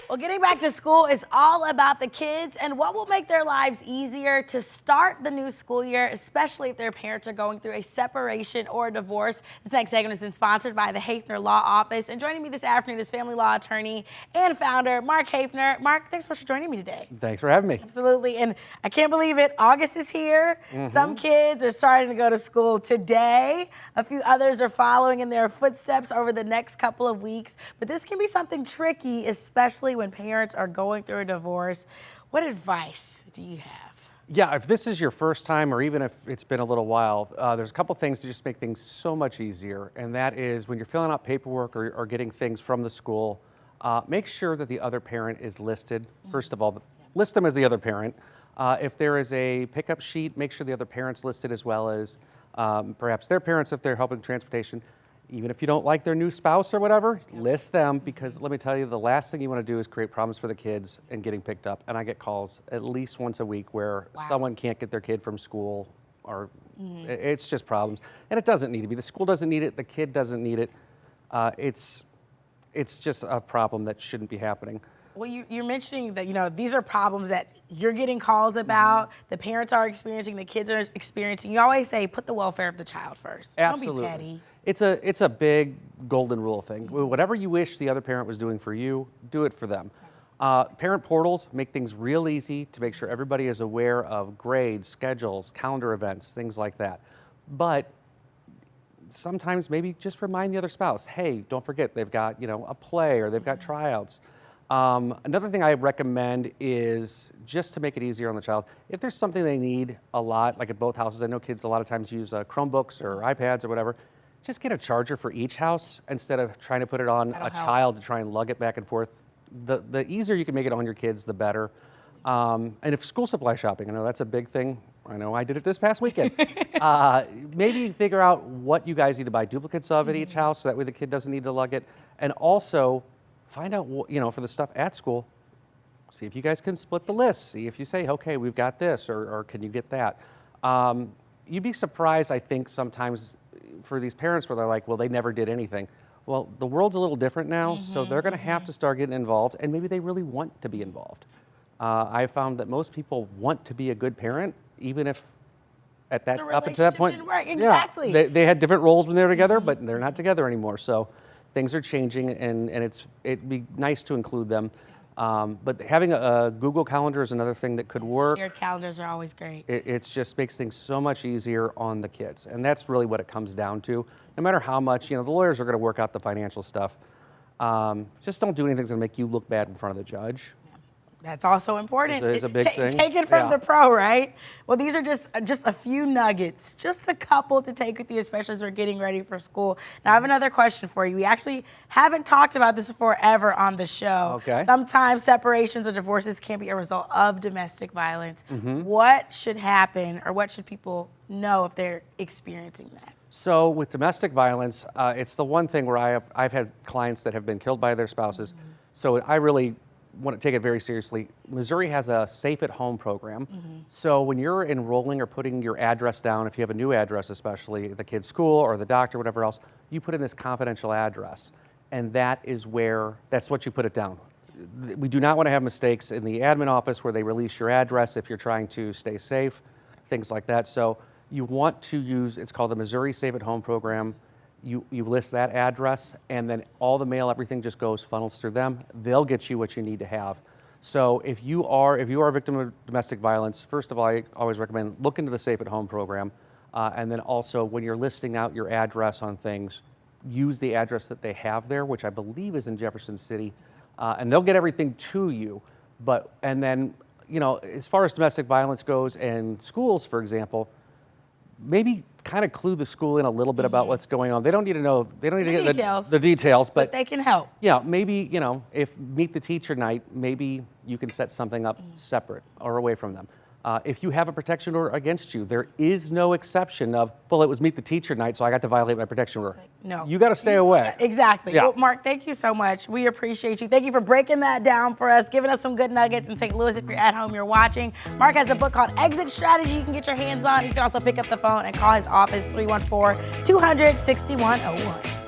Well, getting back to school is all about the kids and what will make their lives easier to start the new school year, especially if their parents are going through a separation or a divorce. This next segment is sponsored by the Haefner Law Office. And joining me this afternoon is family law attorney and founder, Mark Haefner. Mark, thanks so much for joining me today. Thanks for having me. Absolutely. And I can't believe it. August is here. Some kids are starting to go to school today. A few others are following in their footsteps over the next couple of weeks. But this can be something tricky, especially when parents are going through a divorce. What advice do you have? Yeah, if this is your first time or even if it's been a little while, there's a couple things to just make things so much easier. And that is when you're filling out paperwork or getting things from the school, make sure that the other parent is listed. First of all, list them as the other parent. If there is a pickup sheet, make sure the other parent's listed as well as perhaps their parents if they're helping transportation. Even if you don't like their new spouse or whatever, list them, because let me tell you, the last thing you want to do is create problems for the kids and getting picked up. And I get calls at least once a week where someone can't get their kid from school, or it's just problems. And it doesn't need to be. The school doesn't need it. The kid doesn't need it. It's just a problem that shouldn't be happening. Well, you're mentioning that, these are problems that you're getting calls about, the parents are experiencing, the kids are experiencing. You always say, put the welfare of the child first. Absolutely. Don't be petty. It's a big golden rule thing. Whatever you wish the other parent was doing for you, do it for them. Parent portals make things real easy to make sure everybody is aware of grades, schedules, calendar events, things like that. But sometimes maybe just remind the other spouse, hey, don't forget they've got a play or they've got tryouts. Another thing I recommend is just to make it easier on the child, if there's something they need a lot, like at both houses, I know kids a lot of times use Chromebooks or iPads or whatever, just get a charger for each house instead of trying to put it on a child to try and lug it back and forth. The easier you can make it on your kids, the better. And if school supply shopping, I know that's a big thing. I know I did it this past weekend. Maybe figure out what you guys need to buy duplicates of at each house so that way the kid doesn't need to lug it. And also, find out, for the stuff at school, see if you guys can split the list. See if you say, okay, we've got this, or can you get that? You'd be surprised, I think, sometimes for these parents where they're like, well, they never did anything. Well, the world's a little different now, so they're gonna have to start getting involved, and maybe they really want to be involved. I found that most people want to be a good parent, even if up until that point, didn't work. Exactly. Yeah, they had different roles when they were together, but they're not together anymore. So things are changing, and it'd be nice to include them. But having a Google Calendar is another thing that could work. Shared calendars are always great. It just makes things so much easier on the kids, and that's really what it comes down to. No matter how much, the lawyers are going to work out the financial stuff. Just don't do anything that's going to make you look bad in front of the judge. That's also important. It's a big thing. Take it from the pro, right? Well, these are just a few nuggets, just a couple to take with you, especially as we're getting ready for school. Now, I have another question for you. We actually haven't talked about this before ever on the show. Okay. Sometimes separations or divorces can be a result of domestic violence. What should happen, or what should people know if they're experiencing that? So with domestic violence, it's the one thing where I've had clients that have been killed by their spouses. So I really want to take it very seriously. Missouri has a Safe at Home program. So when you're enrolling or putting your address down, if you have a new address, especially the kid's school or the doctor, whatever else, you put in this confidential address. And that's what you put it down. We do not want to have mistakes in the admin office where they release your address if you're trying to stay safe, things like that. So you want to use, it's called the Missouri Safe at Home program. You list that address, and then all the mail, everything just funnels through them. They'll get you what you need to have. So if you are a victim of domestic violence, first of all, I always recommend look into the Safe at Home program, and then also when you're listing out your address on things, use the address that they have there, which I believe is in Jefferson City, and they'll get everything to you. And then as far as domestic violence goes and schools, for example, maybe kind of clue the school in a little bit about what's going on. They don't need to know, they don't need to get the details, but they can help. Yeah, maybe, if meet the teacher night, maybe you can set something up separate or away from them. If you have a protection order against you, there is no exception of, well, it was meet the teacher night, so I got to violate my protection order. No. You got to stay away. Exactly. Yeah. Well, Mark, thank you so much. We appreciate you. Thank you for breaking that down for us, giving us some good nuggets in St. Louis if you're at home, you're watching. Mark has a book called Exit Strategy you can get your hands on. You can also pick up the phone and call his office, 314-200-6101.